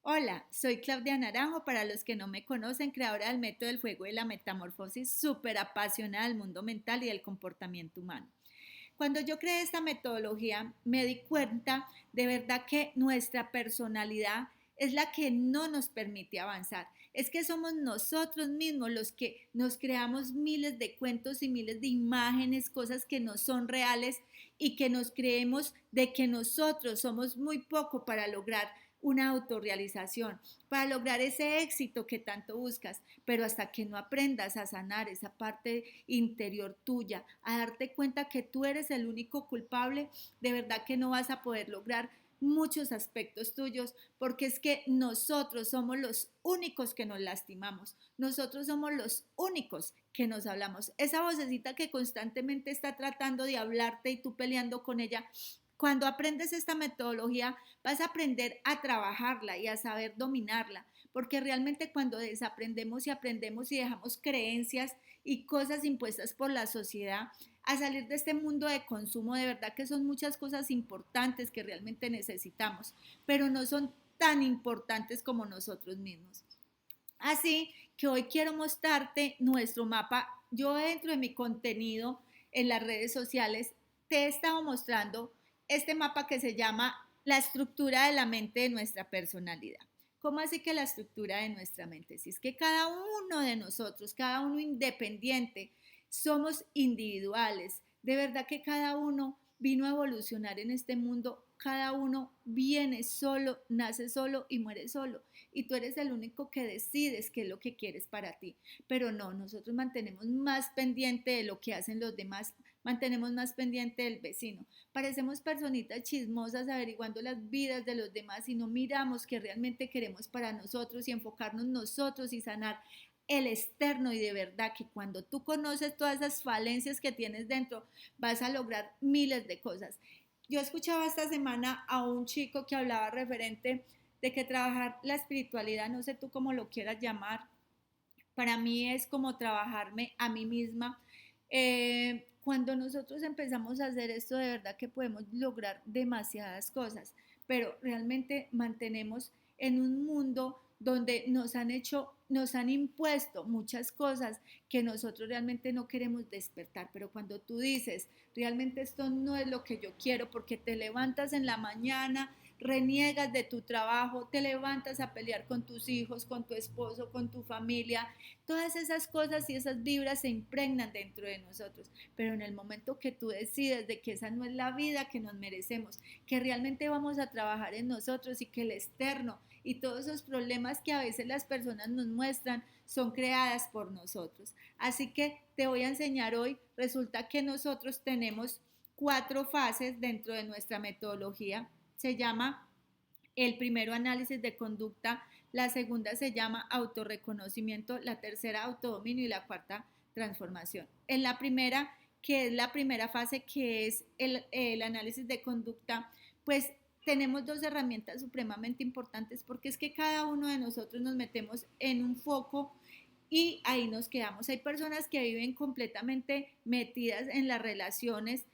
Hola, soy Claudia Naranjo, para los que no me conocen, creadora del método del fuego y la metamorfosis, súper apasionada del mundo mental y del comportamiento humano. Cuando yo creé esta metodología, me di cuenta de verdad que nuestra personalidad es la que no nos permite avanzar. Es que somos nosotros mismos los que nos creamos miles de cuentos y miles de imágenes, cosas que no son reales y que nos creemos de que nosotros somos muy poco para lograr una autorrealización, para lograr ese éxito que tanto buscas, pero hasta que no aprendas a sanar esa parte interior tuya, a darte cuenta que tú eres el único culpable, de verdad que no vas a poder lograr muchos aspectos tuyos, porque es que nosotros somos los únicos que nos lastimamos, nosotros somos los únicos que nos hablamos. Esa vocecita que constantemente está tratando de hablarte y tú peleando con ella, cuando aprendes esta metodología vas a aprender a trabajarla y a saber dominarla, porque realmente cuando desaprendemos y aprendemos y dejamos creencias y cosas impuestas por la sociedad, a salir de este mundo de consumo, de verdad que son muchas cosas importantes que realmente necesitamos, pero no son tan importantes como nosotros mismos. Así que hoy quiero mostrarte nuestro mapa. Yo dentro de mi contenido en las redes sociales te he estado mostrando este mapa que se llama la estructura de la mente de nuestra personalidad. ¿Cómo así que la estructura de nuestra mente? Si es que cada uno de nosotros, cada uno independiente, somos individuales. De verdad que cada uno vino a evolucionar en este mundo, cada uno viene solo, nace solo y muere solo. Y tú eres el único que decides qué es lo que quieres para ti. Pero no, nosotros mantenemos más pendiente de lo que hacen los demás, mantenemos más pendiente del vecino. Parecemos personitas chismosas averiguando las vidas de los demás y no miramos qué realmente queremos para nosotros y enfocarnos nosotros y sanar el externo. Y de verdad que cuando tú conoces todas esas falencias que tienes dentro, vas a lograr miles de cosas. Yo escuchaba esta semana a un chico que hablaba referente de que trabajar la espiritualidad, no sé tú cómo lo quieras llamar, para mí es como trabajarme a mí misma. Cuando nosotros empezamos a hacer esto, de verdad que podemos lograr demasiadas cosas, pero realmente mantenemos en un mundo donde nos han impuesto muchas cosas que nosotros realmente no queremos despertar. Pero cuando tú dices, realmente esto no es lo que yo quiero, porque te levantas en la mañana, reniegas de tu trabajo, te levantas a pelear con tus hijos, con tu esposo, con tu familia, todas esas cosas y esas vibras se impregnan dentro de nosotros, pero en el momento que tú decides de que esa no es la vida que nos merecemos, que realmente vamos a trabajar en nosotros y que el externo y todos esos problemas que a veces las personas nos muestran son creadas por nosotros. Así que te voy a enseñar hoy, resulta que nosotros tenemos 4 fases dentro de nuestra metodología. Se llama el primero análisis de conducta, la segunda se llama autorreconocimiento, la tercera autodominio y la cuarta transformación. En la primera, que es la primera fase, que es el análisis de conducta, pues tenemos 2 herramientas supremamente importantes, porque es que cada uno de nosotros nos metemos en un foco y ahí nos quedamos. Hay personas que viven completamente metidas en las relaciones,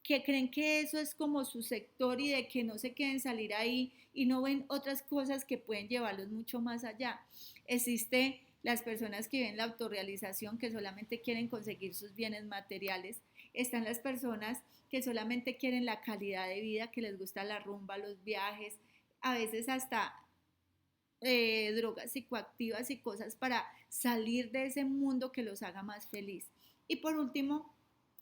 que creen que eso es como su sector y de que no se quieren salir ahí y no ven otras cosas que pueden llevarlos mucho más allá. Existe las personas que viven la autorrealización, que solamente quieren conseguir sus bienes materiales. Están las personas que solamente quieren la calidad de vida, que les gusta la rumba, los viajes, a veces hasta drogas psicoactivas y cosas para salir de ese mundo que los haga más feliz. Y por último,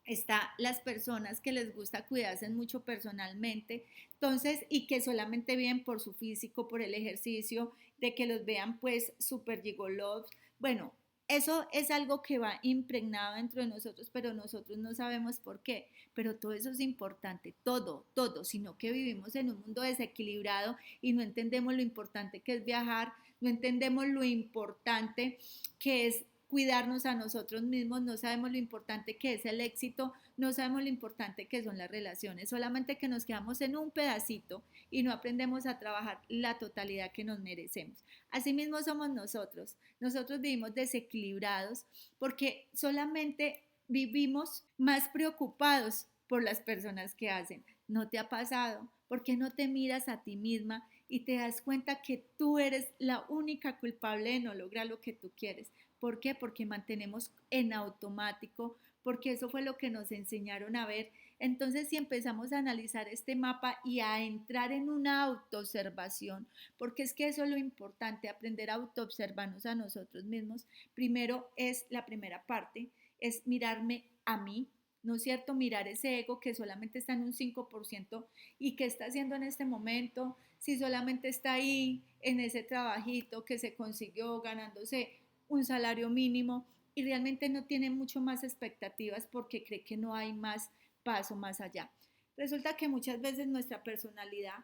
está las personas que les gusta cuidarse mucho personalmente, entonces, y que solamente viven por su físico, por el ejercicio, de que los vean pues super gigolos. Bueno, eso es algo que va impregnado dentro de nosotros, pero nosotros no sabemos por qué. Pero todo eso es importante, todo, todo, sino que vivimos en un mundo desequilibrado y no entendemos lo importante que es viajar, no entendemos lo importante que es cuidarnos a nosotros mismos, no sabemos lo importante que es el éxito, no sabemos lo importante que son las relaciones, solamente que nos quedamos en un pedacito y no aprendemos a trabajar la totalidad que nos merecemos. Asimismo somos nosotros, nosotros vivimos desequilibrados porque solamente vivimos más preocupados por las personas que hacen. ¿No te ha pasado? ¿Por qué no te miras a ti misma y te das cuenta que tú eres la única culpable de no lograr lo que tú quieres. ¿Por qué? Porque mantenemos en automático, porque eso fue lo que nos enseñaron a ver. Entonces, si empezamos a analizar este mapa y a entrar en una autoobservación, porque es que eso es lo importante, aprender a autoobservarnos a nosotros mismos, primero es la primera parte, es mirarme a mí, ¿no es cierto? Mirar ese ego que solamente está en un 5% y qué está haciendo en este momento, si solamente está ahí en ese trabajito que se consiguió ganándose un salario mínimo y realmente no tiene mucho más expectativas porque cree que no hay más paso más allá. Resulta que muchas veces nuestra personalidad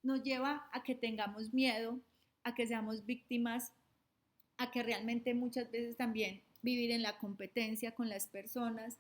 nos lleva a que tengamos miedo, a que seamos víctimas, a que realmente muchas veces también vivir en la competencia con las personas,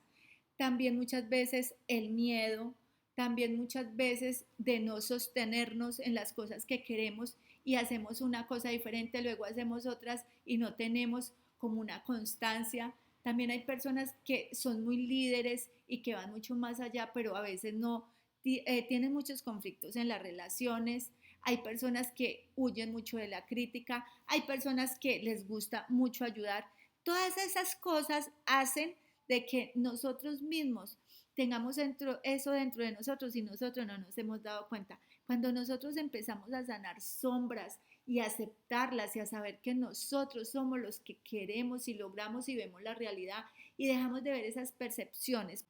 también muchas veces el miedo, también muchas veces de no sostenernos en las cosas que queremos y hacemos una cosa diferente, luego hacemos otras y no tenemos como una constancia. También hay personas que son muy líderes y que van mucho más allá, pero a veces no tienen muchos conflictos en las relaciones. Hay personas que huyen mucho de la crítica, hay personas que les gusta mucho ayudar. Todas esas cosas hacen de que nosotros mismos tengamos eso dentro de nosotros y nosotros no nos hemos dado cuenta. Cuando nosotros empezamos a sanar sombras y a aceptarlas y a saber que nosotros somos los que queremos y logramos y vemos la realidad y dejamos de ver esas percepciones.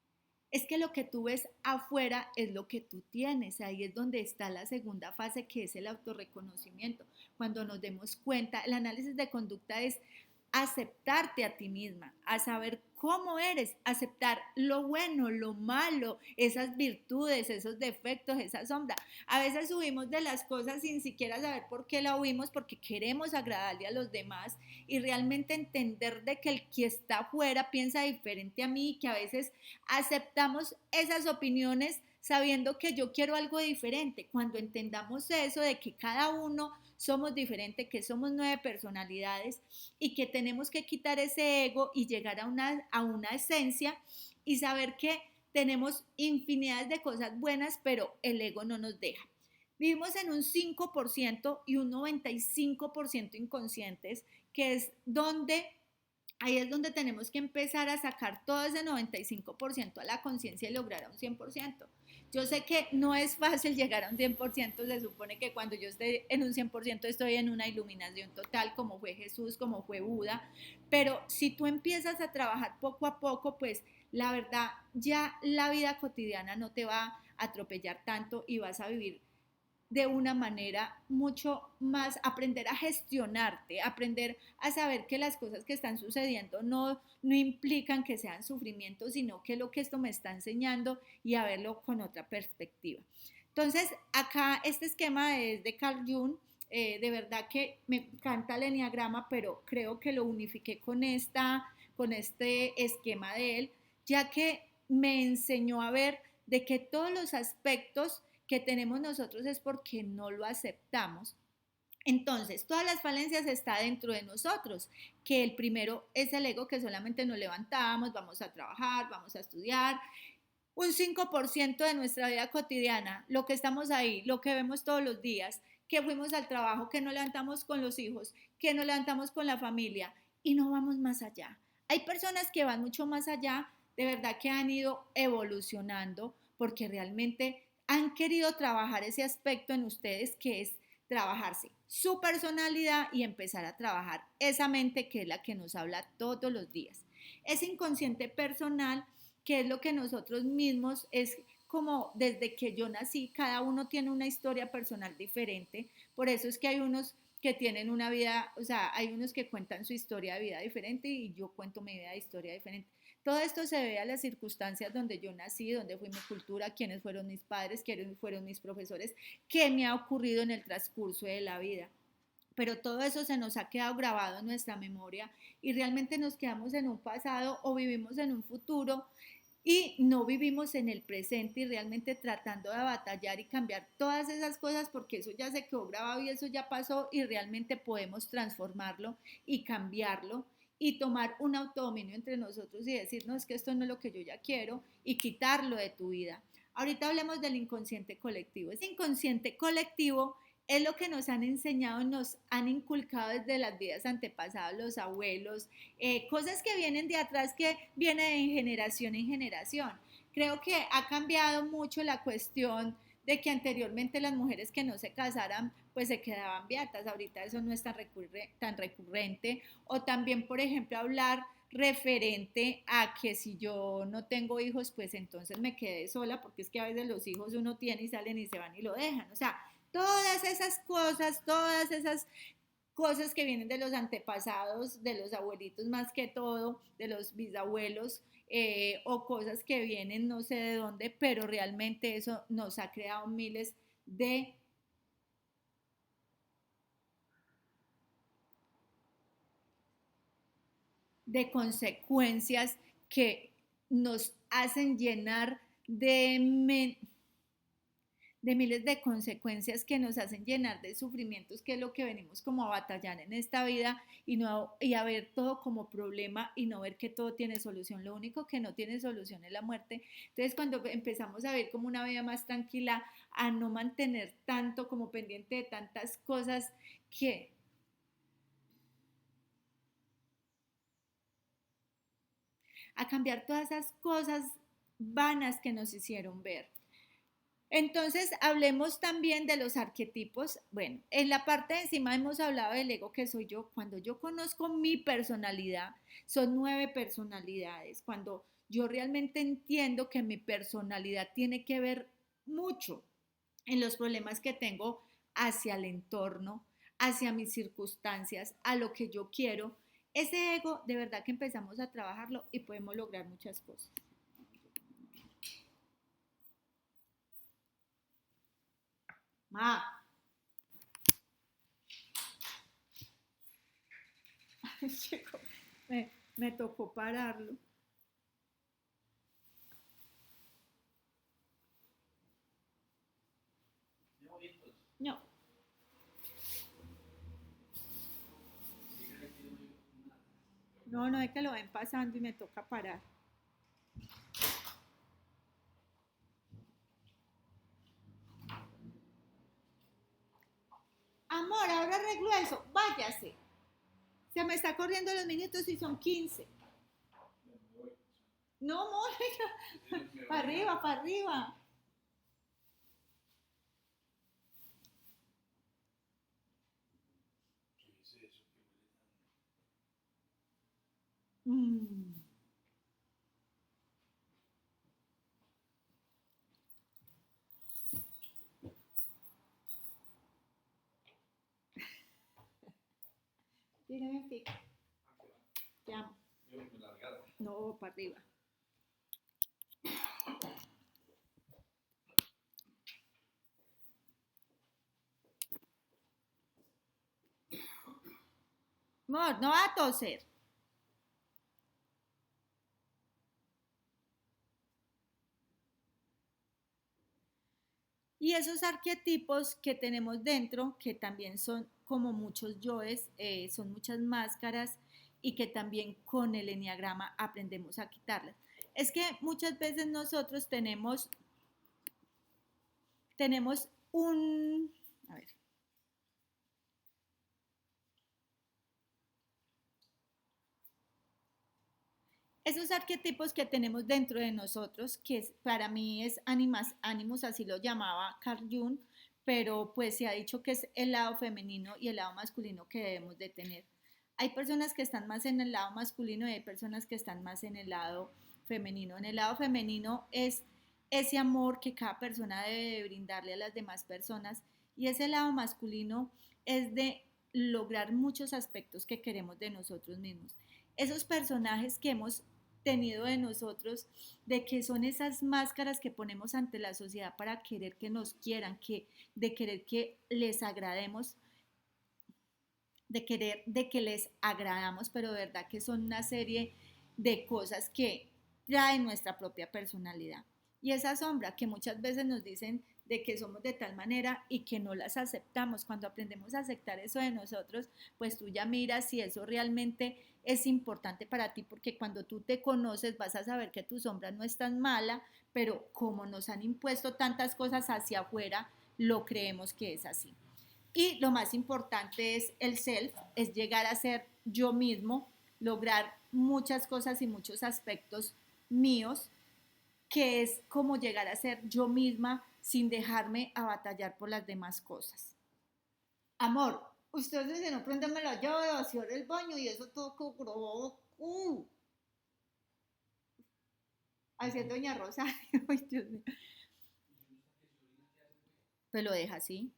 Es que lo que tú ves afuera es lo que tú tienes. Ahí es donde está la segunda fase, que es el autorreconocimiento. Cuando nos demos cuenta, el análisis de conducta es aceptarte a ti misma, a saber cómo eres, aceptar lo bueno, lo malo, esas virtudes, esos defectos, esa sombra. A veces subimos de las cosas sin siquiera saber por qué la huimos, porque queremos agradarle a los demás y realmente entender de que el que está afuera piensa diferente a mí, que a veces aceptamos esas opiniones sabiendo que yo quiero algo diferente. Cuando entendamos eso de que cada uno somos diferentes, que somos 9 personalidades y que tenemos que quitar ese ego y llegar a una esencia y saber que tenemos infinidad de cosas buenas, pero el ego no nos deja. Vivimos en un 5% y un 95% inconscientes, que es donde ahí es donde tenemos que empezar a sacar todo ese 95% a la conciencia y lograr a un 100%. Yo sé que no es fácil llegar a un 100%, se supone que cuando yo esté en un 100% estoy en una iluminación total, como fue Jesús, como fue Buda, pero si tú empiezas a trabajar poco a poco, pues la verdad ya la vida cotidiana no te va a atropellar tanto y vas a vivir de una manera mucho más, aprender a gestionarte, aprender a saber que las cosas que están sucediendo no implican que sean sufrimiento, sino que lo que esto me está enseñando y a verlo con otra perspectiva. Entonces, acá este esquema es de Carl Jung, de verdad que me encanta el enneagrama, pero creo que lo unifiqué con este esquema de él, ya que me enseñó a ver de que todos los aspectos que tenemos nosotros es porque no lo aceptamos. Entonces, todas las falencias están dentro de nosotros, que el primero es el ego, que solamente nos levantamos, vamos a trabajar, vamos a estudiar. Un 5% de nuestra vida cotidiana, lo que estamos ahí, lo que vemos todos los días, que fuimos al trabajo, que nos levantamos con los hijos, que nos levantamos con la familia y no vamos más allá. Hay personas que van mucho más allá, de verdad que han ido evolucionando porque realmente han querido trabajar ese aspecto en ustedes que es trabajarse su personalidad y empezar a trabajar esa mente que es la que nos habla todos los días. Ese inconsciente personal, que es lo que nosotros mismos es como desde que yo nací, cada uno tiene una historia personal diferente, por eso es que hay unos que tienen una vida, o sea, hay unos que cuentan su historia de vida diferente y yo cuento mi vida de historia diferente. Todo esto se debe a las circunstancias donde yo nací, donde fue mi cultura, quiénes fueron mis padres, quiénes fueron mis profesores, qué me ha ocurrido en el transcurso de la vida. Pero todo eso se nos ha quedado grabado en nuestra memoria y realmente nos quedamos en un pasado o vivimos en un futuro y no vivimos en el presente y realmente tratando de batallar y cambiar todas esas cosas porque eso ya se quedó grabado y eso ya pasó y realmente podemos transformarlo y cambiarlo y tomar un autodominio entre nosotros y decir, no, es que esto no es lo que yo ya quiero y quitarlo de tu vida. Ahorita hablemos del inconsciente colectivo. Ese inconsciente colectivo es lo que nos han enseñado, nos han inculcado desde las vidas antepasadas, los abuelos, cosas que vienen de atrás, que vienen de generación en generación. Creo que ha cambiado mucho la cuestión de que anteriormente las mujeres que no se casaran pues se quedaban beatas, ahorita eso no es tan recurrente, o también por ejemplo hablar referente a que si yo no tengo hijos pues entonces me quedé sola, porque es que a veces los hijos uno tiene y salen y se van y lo dejan, o sea, todas esas cosas que vienen de los antepasados, de los abuelitos más que todo, de los bisabuelos, o cosas que vienen no sé de dónde, pero realmente eso nos ha creado miles de, de consecuencias que nos hacen llenar de miles de consecuencias que nos hacen llenar de sufrimientos, que es lo que venimos como a batallar en esta vida, y a ver todo como problema y no ver que todo tiene solución. Lo único que no tiene solución es la muerte. Entonces cuando empezamos a ver como una vida más tranquila, a no mantener tanto como pendiente de tantas cosas, que a cambiar todas esas cosas vanas que nos hicieron ver. Entonces, hablemos también de los arquetipos. Bueno, en la parte de encima hemos hablado del ego que soy yo. Cuando yo conozco mi personalidad, son 9 personalidades. Cuando yo realmente entiendo que mi personalidad tiene que ver mucho en los problemas que tengo hacia el entorno, hacia mis circunstancias, a lo que yo quiero, ese ego de verdad que empezamos a trabajarlo y podemos lograr muchas cosas. Ma, chico, me tocó pararlo. No, no es que lo ven pasando y me toca parar. Amor, ahora arreglo eso, váyase. Se me está corriendo los minutos y son 15. No, amor, para arriba, para arriba. Mm. Dígame, pico. Te amo. No, para arriba. Amor, no va a toser. Y esos arquetipos que tenemos dentro, que también son como muchos yoes, son muchas máscaras y que también con el enneagrama aprendemos a quitarlas. Es que muchas veces nosotros tenemos un, a ver, esos arquetipos que tenemos dentro de nosotros, para mí es ánimos, así lo llamaba Carl Jung, pero pues se ha dicho que es el lado femenino y el lado masculino que debemos de tener. Hay personas que están más en el lado masculino y hay personas que están más en el lado femenino. En el lado femenino es ese amor que cada persona debe de brindarle a las demás personas, y ese lado masculino es de lograr muchos aspectos que queremos de nosotros mismos. Esos personajes que hemos tenido de nosotros, de que son esas máscaras que ponemos ante la sociedad para querer que nos quieran, de querer que les agrademos, de que les agradamos, pero de verdad que son una serie de cosas que traen nuestra propia personalidad. Y esa sombra que muchas veces nos dicen de que somos de tal manera y que no las aceptamos. Cuando aprendemos a aceptar eso de nosotros, pues tú ya miras si eso realmente es importante para ti, porque cuando tú te conoces vas a saber que tu sombra no es tan mala, pero como nos han impuesto tantas cosas hacia afuera, lo creemos que es así. Y lo más importante es el self, es llegar a ser yo mismo, lograr muchas cosas y muchos aspectos míos, que es como llegar a ser yo misma sin dejarme abatallar por las demás cosas. Amor, usted dice, no préndame la llave, vaciar el baño y eso todo como... Así es doña Rosa. Ay, Dios mío. Pues lo deja así.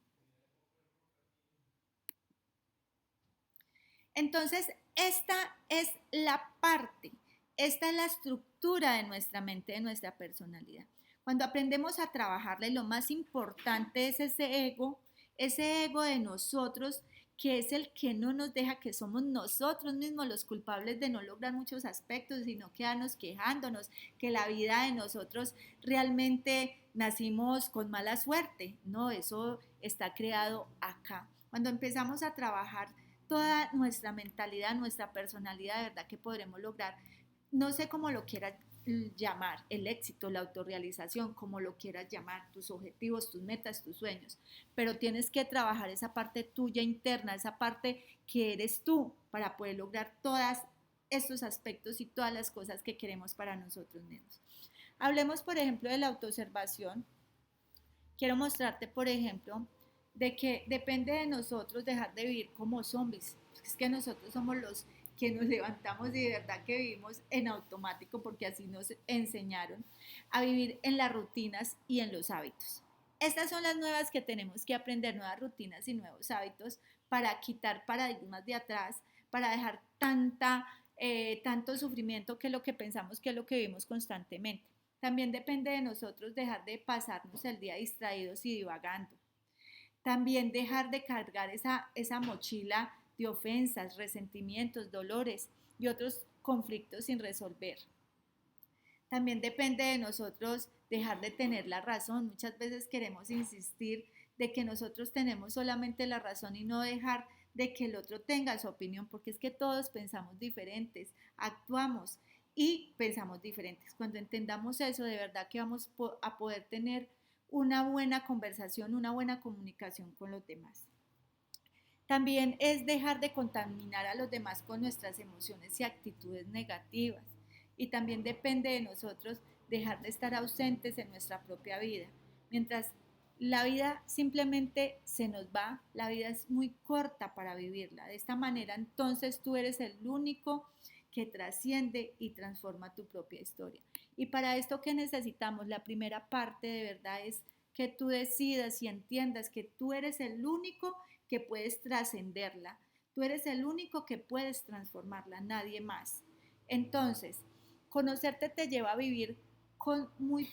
Entonces, esta es la parte, esta es la estructura de nuestra mente, de nuestra personalidad. Cuando aprendemos a trabajarla, lo más importante es ese ego de nosotros, que es el que no nos deja, que somos nosotros mismos los culpables de no lograr muchos aspectos, sino quedarnos quejándonos, que la vida de nosotros realmente nacimos con mala suerte. No, eso está creado acá. Cuando empezamos a trabajar toda nuestra mentalidad, nuestra personalidad, de verdad que podremos lograr, no sé cómo lo quieras llamar, el éxito, la autorrealización, como lo quieras llamar, tus objetivos, tus metas, tus sueños, pero tienes que trabajar esa parte tuya interna, esa parte que eres tú para poder lograr todos estos aspectos y todas las cosas que queremos para nosotros mismos. Hablemos, por ejemplo, de la autoobservación. Quiero mostrarte, por ejemplo, de que depende de nosotros dejar de vivir como zombies. Es que nosotros somos los que nos levantamos y de verdad que vivimos en automático porque así nos enseñaron a vivir en las rutinas y en los hábitos. Estas son las nuevas que tenemos que aprender, nuevas rutinas y nuevos hábitos para quitar paradigmas de atrás, para dejar tanto sufrimiento que es lo que pensamos que es lo que vivimos constantemente. También depende de nosotros dejar de pasarnos el día distraídos y divagando. También dejar de cargar esa mochila de ofensas, resentimientos, dolores y otros conflictos sin resolver. También depende de nosotros dejar de tener la razón. Muchas veces queremos insistir de que nosotros tenemos solamente la razón y no dejar de que el otro tenga su opinión, porque es que todos pensamos diferentes, actuamos y pensamos diferentes. Cuando entendamos eso, de verdad que vamos a poder tener una buena conversación, una buena comunicación con los demás. También es dejar de contaminar a los demás con nuestras emociones y actitudes negativas. Y también depende de nosotros dejar de estar ausentes en nuestra propia vida. Mientras la vida simplemente se nos va, la vida es muy corta para vivirla. De esta manera, entonces tú eres el único que trasciende y transforma tu propia historia. Y para esto, ¿qué necesitamos? La primera parte de verdad es que tú decidas y entiendas que tú eres el único que puedes trascenderla. Tú eres el único que puedes transformarla, nadie más. Entonces, conocerte te lleva a vivir con muy,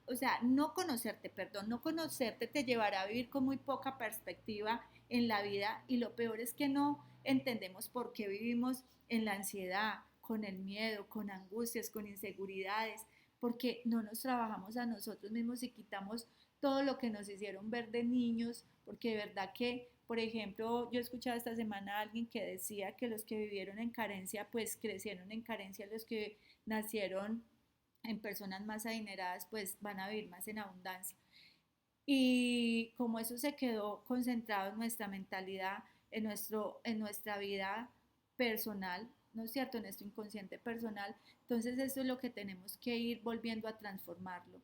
o sea, no conocerte, perdón, no conocerte te llevará a vivir con muy poca perspectiva en la vida y lo peor es que no entendemos por qué vivimos en la ansiedad, con el miedo, con angustias, con inseguridades, porque no nos trabajamos a nosotros mismos y quitamos todo lo que nos hicieron ver de niños, porque de verdad que, por ejemplo, yo escuchaba esta semana a alguien que decía que los que vivieron en carencia, pues crecieron en carencia, los que nacieron en personas más adineradas, pues van a vivir más en abundancia. Y como eso se quedó concentrado en nuestra mentalidad, en nuestra vida personal, ¿no es cierto? En nuestro inconsciente personal, entonces eso es lo que tenemos que ir volviendo a transformarlo.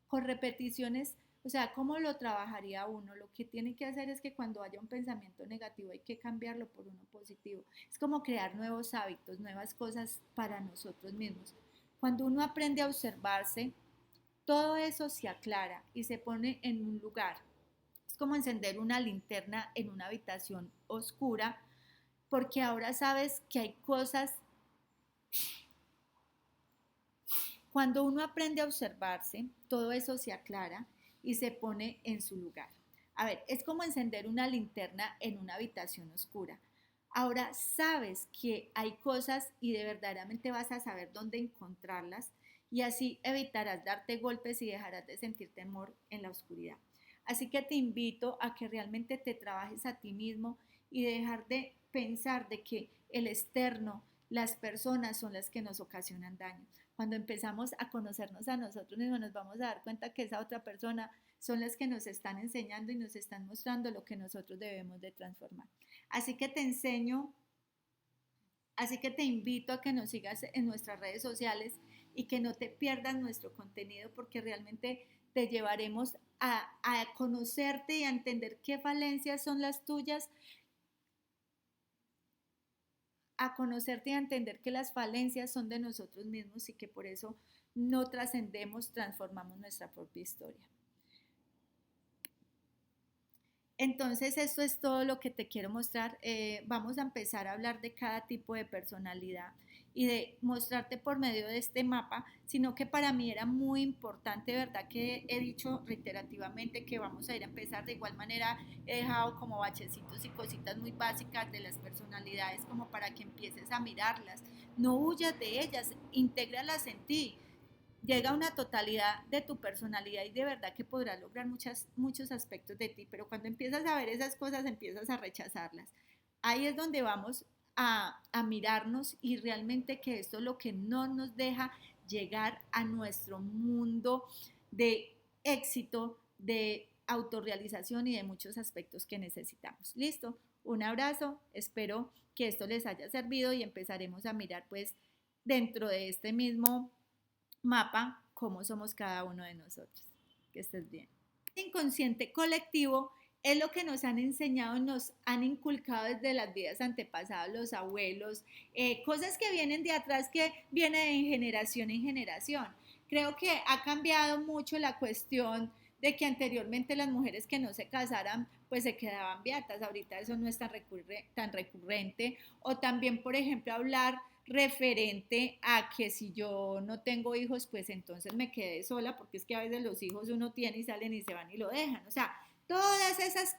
Con repeticiones, o sea, ¿cómo lo trabajaría uno? Lo que tiene que hacer es que cuando haya un pensamiento negativo hay que cambiarlo por uno positivo. Es como crear nuevos hábitos, nuevas cosas para nosotros mismos. Cuando uno aprende a observarse, todo eso se aclara y se pone en un lugar. Es como encender una linterna en una habitación oscura, porque ahora sabes que hay cosas. Cuando uno aprende a observarse, todo eso se aclara y se pone en su lugar. A ver, es como encender una linterna en una habitación oscura. Ahora sabes que hay cosas y de verdaderamente vas a saber dónde encontrarlas y así evitarás darte golpes y dejarás de sentir temor en la oscuridad. Así que te invito a que realmente te trabajes a ti mismo y dejar de pensar de que el externo, las personas son las que nos ocasionan daño. Cuando empezamos a conocernos a nosotros mismos, nos vamos a dar cuenta que esa otra persona son las que nos están enseñando y nos están mostrando lo que nosotros debemos de transformar. Así que te enseño, así que te invito a que nos sigas en nuestras redes sociales y que no te pierdas nuestro contenido, porque realmente te llevaremos a conocerte y a entender qué falencias son las tuyas, a conocerte y a entender que las falencias son de nosotros mismos y que por eso no trascendemos, transformamos nuestra propia historia. Entonces, esto es todo lo que te quiero mostrar. Vamos a empezar a hablar de cada tipo de personalidad y de mostrarte por medio de este mapa, sino que para mí era muy importante, ¿verdad? Que he dicho reiterativamente que vamos a ir a empezar. De igual manera, he dejado como bachecitos y cositas muy básicas de las personalidades como para que empieces a mirarlas. No huyas de ellas, intégralas en ti. Llega a una totalidad de tu personalidad y de verdad que podrás lograr muchos aspectos de ti, pero cuando empiezas a ver esas cosas, empiezas a rechazarlas. Ahí es donde vamos a mirarnos y realmente que esto es lo que no nos deja llegar a nuestro mundo de éxito, de autorrealización y de muchos aspectos que necesitamos. Listo, un abrazo, espero que esto les haya servido y empezaremos a mirar pues dentro de este mismo mapa cómo somos cada uno de nosotros. Que estés bien. El inconsciente colectivo es lo que nos han enseñado, nos han inculcado desde las vidas antepasadas, los abuelos, cosas que vienen de atrás, que vienen de generación en generación. Creo que ha cambiado mucho la cuestión de que anteriormente las mujeres que no se casaran pues se quedaban beatas, ahorita eso no es tan recurrente, o también por ejemplo hablar referente a que si yo no tengo hijos, pues entonces me quedé sola, porque es que a veces los hijos uno tiene y salen y se van y lo dejan. O sea, todas esas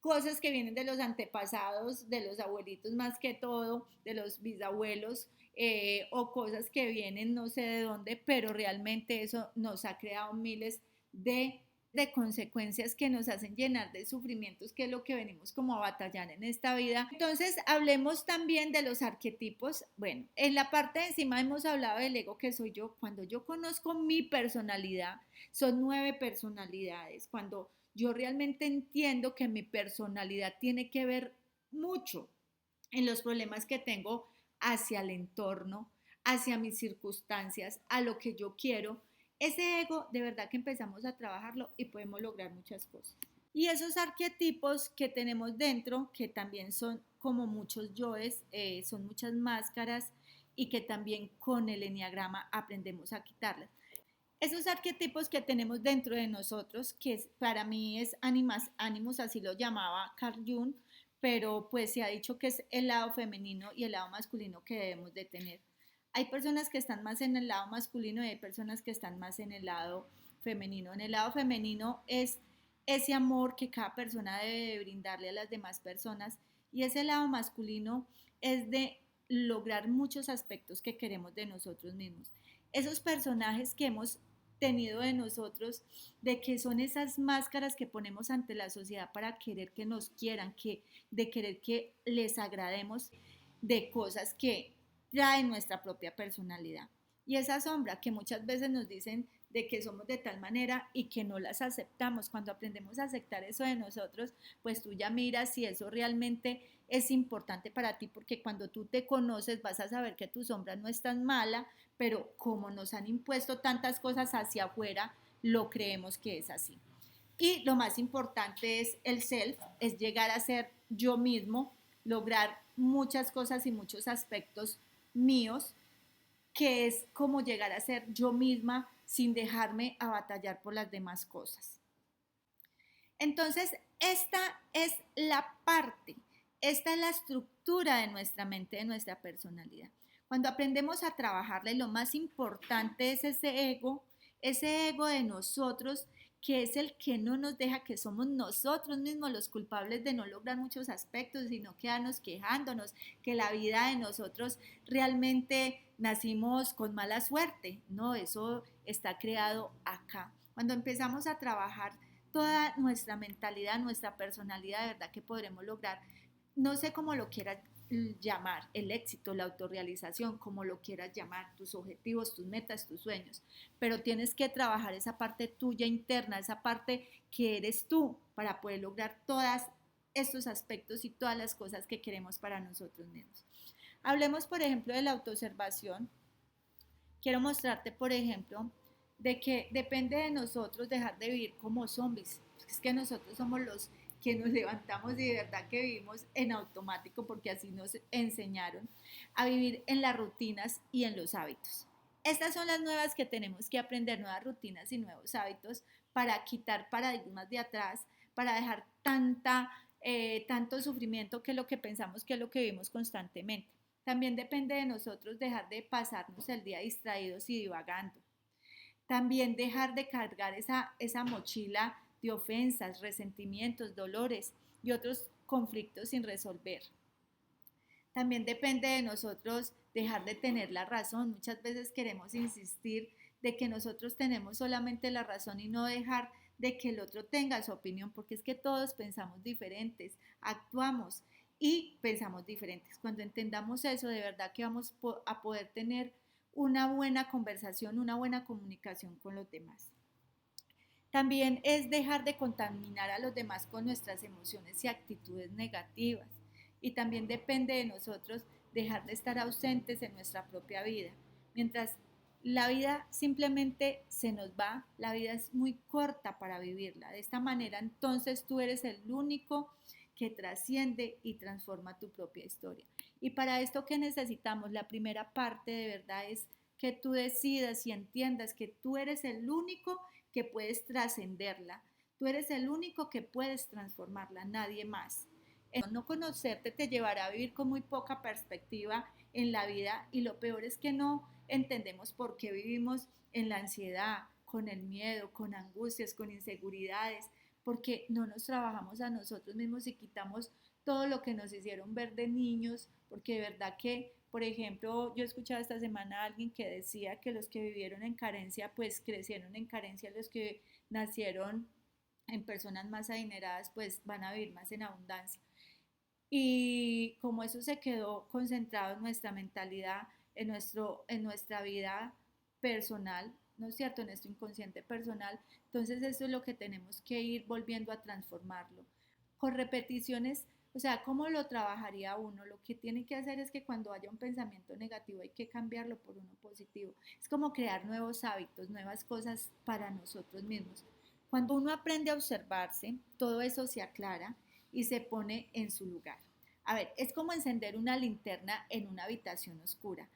cosas que vienen de los antepasados, de los abuelitos más que todo, de los bisabuelos, o cosas que vienen no sé de dónde, pero realmente eso nos ha creado miles de consecuencias que nos hacen llenar de sufrimientos, que es lo que venimos como a batallar en esta vida. Entonces, hablemos también de los arquetipos. Bueno, en la parte de encima hemos hablado del ego que soy yo. Cuando yo conozco mi personalidad, son 9 personalidades. Cuando yo realmente entiendo que mi personalidad tiene que ver mucho en los problemas que tengo hacia el entorno, hacia mis circunstancias, a lo que yo quiero, ese ego de verdad que empezamos a trabajarlo y podemos lograr muchas cosas. Y esos arquetipos que tenemos dentro, que también son como muchos yoes, son muchas máscaras y que también con el enneagrama aprendemos a quitarlas. Esos arquetipos que tenemos dentro de nosotros, que para mí es ánimos, así lo llamaba Carl Jung, pero pues se ha dicho que es el lado femenino y el lado masculino que debemos de tener. Hay personas que están más en el lado masculino y hay personas que están más en el lado femenino. En el lado femenino es ese amor que cada persona debe brindarle a las demás personas, y ese lado masculino es de lograr muchos aspectos que queremos de nosotros mismos. Esos personajes que hemos tenido de nosotros, de que son esas máscaras que ponemos ante la sociedad para querer que nos quieran, de querer que les agrademos, de cosas que traen nuestra propia personalidad. Y esa sombra que muchas veces nos dicen de que somos de tal manera y que no las aceptamos. Cuando aprendemos a aceptar eso de nosotros, pues tú ya miras si eso realmente es importante para ti, porque cuando tú te conoces vas a saber que tu sombra no es tan mala, pero como nos han impuesto tantas cosas hacia afuera, lo creemos que es así. Y lo más importante es el self, es llegar a ser yo mismo, lograr muchas cosas y muchos aspectos míos, que es como llegar a ser yo misma sin dejarme a batallar por las demás cosas. Entonces, esta es la parte, esta es la estructura de nuestra mente, de nuestra personalidad. Cuando aprendemos a trabajarle, lo más importante es ese ego de nosotros, que es el que no nos deja, que somos nosotros mismos los culpables de no lograr muchos aspectos, sino quedarnos quejándonos, que la vida de nosotros realmente nacimos con mala suerte. No, eso está creado acá. Cuando empezamos a trabajar toda nuestra mentalidad, nuestra personalidad, de verdad que podremos lograr, no sé cómo llamar, el éxito, la autorrealización, como lo quieras llamar, tus objetivos, tus metas, tus sueños, pero tienes que trabajar esa parte tuya interna, esa parte que eres tú para poder lograr todos estos aspectos y todas las cosas que queremos para nosotros mismos. Hablemos, por ejemplo, de la autoobservación. Quiero mostrarte, por ejemplo, de que depende de nosotros dejar de vivir como zombies. Es que nosotros somos los que nos levantamos y de verdad que vivimos en automático porque así nos enseñaron a vivir en las rutinas y en los hábitos. Estas son las nuevas que tenemos que aprender, nuevas rutinas y nuevos hábitos para quitar paradigmas de atrás, para dejar tanto sufrimiento que es lo que pensamos que es lo que vivimos constantemente. También depende de nosotros dejar de pasarnos el día distraídos y divagando. También dejar de cargar esa mochila de ofensas, resentimientos, dolores y otros conflictos sin resolver. También depende de nosotros dejar de tener la razón. Muchas veces queremos insistir de que nosotros tenemos solamente la razón y no dejar de que el otro tenga su opinión, porque es que todos pensamos diferentes, actuamos y pensamos diferentes. Cuando entendamos eso, de verdad que vamos a poder tener una buena conversación, una buena comunicación con los demás. También es dejar de contaminar a los demás con nuestras emociones y actitudes negativas. Y también depende de nosotros dejar de estar ausentes en nuestra propia vida. Mientras la vida simplemente se nos va, la vida es muy corta para vivirla. De esta manera, entonces tú eres el único que trasciende y transforma tu propia historia. Y para esto, ¿qué necesitamos? La primera parte de verdad es que tú decidas y entiendas que tú eres el único que puedes trascenderla. Tú eres el único que puedes transformarla, nadie más. No conocerte te llevará a vivir con muy poca perspectiva en la vida y lo peor es que no entendemos por qué vivimos en la ansiedad, con el miedo, con angustias, con inseguridades, porque no nos trabajamos a nosotros mismos y quitamos todo lo que nos hicieron ver de niños, porque de verdad que, por ejemplo, yo escuchaba esta semana a alguien que decía que los que vivieron en carencia, pues crecieron en carencia, los que nacieron en personas más adineradas, pues van a vivir más en abundancia. Y como eso se quedó concentrado en nuestra mentalidad, en nuestra vida personal, ¿no es cierto? En nuestro inconsciente personal, entonces eso es lo que tenemos que ir volviendo a transformarlo. Con repeticiones, o sea, ¿cómo lo trabajaría uno? Lo que tiene que hacer es que cuando haya un pensamiento negativo hay que cambiarlo por uno positivo. Es como crear nuevos hábitos, nuevas cosas para nosotros mismos. Cuando uno aprende a observarse, todo eso se aclara y se pone en su lugar. A ver, es como encender una linterna en una habitación oscura.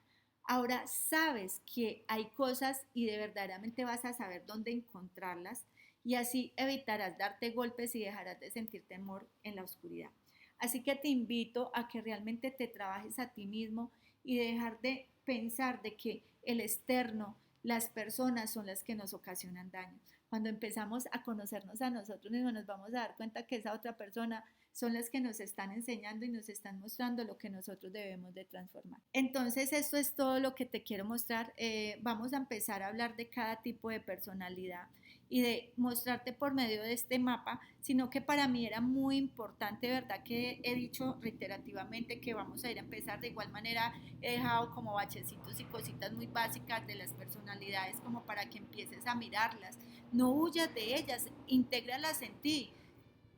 Ahora sabes que hay cosas y de verdaderamente vas a saber dónde encontrarlas y así evitarás darte golpes y dejarás de sentir temor en la oscuridad. Así que te invito a que realmente te trabajes a ti mismo y dejar de pensar de que el externo, las personas son las que nos ocasionan daño. Cuando empezamos a conocernos a nosotros mismos nos vamos a dar cuenta que esa otra persona son las que nos están enseñando y nos están mostrando lo que nosotros debemos de transformar. Entonces esto es todo lo que te quiero mostrar. Vamos a empezar a hablar de cada tipo de personalidad y de mostrarte por medio de este mapa, sino que para mí era muy importante, ¿verdad? Que he dicho reiterativamente que vamos a ir a empezar. De igual manera he dejado como bachecitos y cositas muy básicas de las personalidades como para que empieces a mirarlas. No huyas de ellas, intégralas en ti.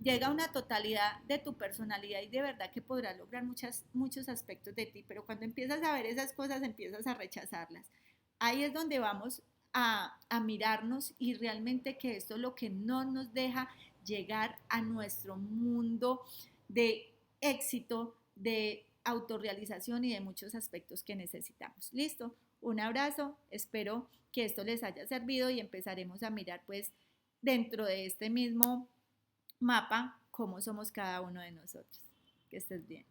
Llega a una totalidad de tu personalidad y de verdad que podrás lograr muchos aspectos de ti, pero cuando empiezas a ver esas cosas empiezas a rechazarlas. Ahí es donde vamos a mirarnos y realmente que esto es lo que no nos deja llegar a nuestro mundo de éxito, de autorrealización y de muchos aspectos que necesitamos. Listo, un abrazo, espero que esto les haya servido y empezaremos a mirar pues dentro de este mismo mapa cómo somos cada uno de nosotros. Que estés bien.